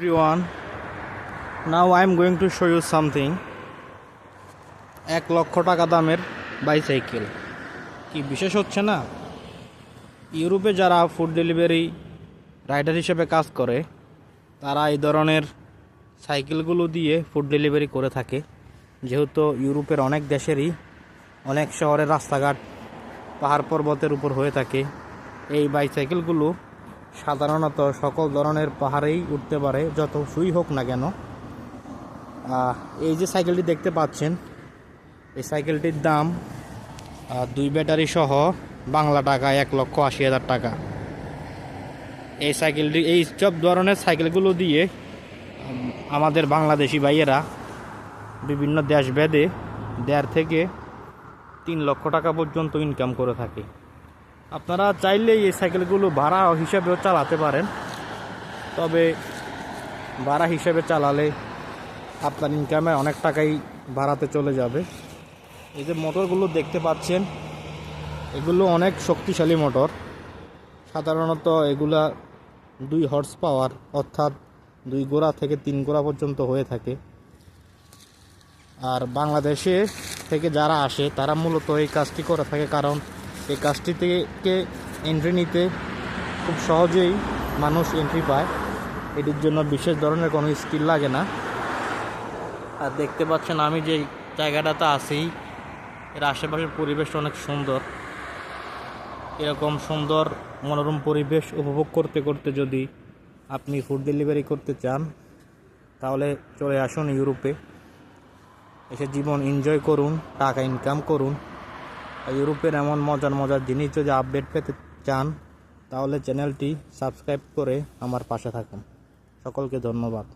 everyone, now I am going to show you something. 1,00,000 টাকা দামের bicycle কি বিশেষ হচ্ছে না? ইউরোপে যারা ফুড ডেলিভারি রাইডার হিসেবে কাজ করে তারা এই ধরনের সাইকেলগুলো দিয়ে ফুড ডেলিভারি করে থাকে। যেহেতু ইউরোপের অনেক দেশেরই অনেক শহরের রাস্তাঘাট পাহাড় পর্বতের উপর হয়ে থাকে, এই বাইসাইকেলগুলো সাধারণত সকল ধরনের পাহাড়েই উঠতে পারে, যত সুই হোক না কেন। এই যে সাইকেলটি দেখতে পাচ্ছেন, এই সাইকেলটির দাম 2 ব্যাটারি সহ বাংলা টাকায় 1,80,000 টাকা। এই সাইকেলটি, এই সব ধরনের সাইকেলগুলো দিয়ে আমাদের বাংলাদেশি ভাইয়েরা বিভিন্ন দেশভেদে 1.5 থেকে 3 লক্ষ টাকা পর্যন্ত ইনকাম করে থাকে। আপনারা চাইলেই এই সাইকেলগুলো ভাড়া হিসাবেও চালাতে পারেন, তবে ভাড়া হিসেবে চালালে আপনার ইনকামে অনেক টাকাই ভাড়াতে চলে যাবে। এই যে মোটরগুলো দেখতে পাচ্ছেন, এগুলো অনেক শক্তিশালী মোটর। সাধারণত এগুলা 2 হর্স পাওয়ার, অর্থাৎ 2 গোড়া থেকে 3 গোড়া পর্যন্ত হয়ে থাকে। আর বাংলাদেশে থেকে যারা আসে তারা মূলত এই কাজটি করে থাকে, কারণ এই কাজটি থেকে এন্ট্রি নিতে খুব সহজেই মানুষ এন্ট্রি পায়। এটির জন্য বিশেষ ধরনের কোনো স্কিল লাগে না। আর দেখতে পাচ্ছেন আমি যে জায়গাটাতে আছি, এর আশেপাশের পরিবেশ অনেক সুন্দর। এরকম সুন্দর মনোরম পরিবেশ উপভোগ করতে করতে যদি আপনি ফুড ডেলিভারি করতে চান, তাহলে চলে আসুন ইউরোপে, এসে জীবন এনজয় করুন, টাকা ইনকাম করুন। ইউরোপের এমন মজার মজার জিনিস যদি আপডেট পেতে চান, তাহলে চ্যানেলটি সাবস্ক্রাইব করে আমার পাশে থাকুন। সকলকে ধন্যবাদ।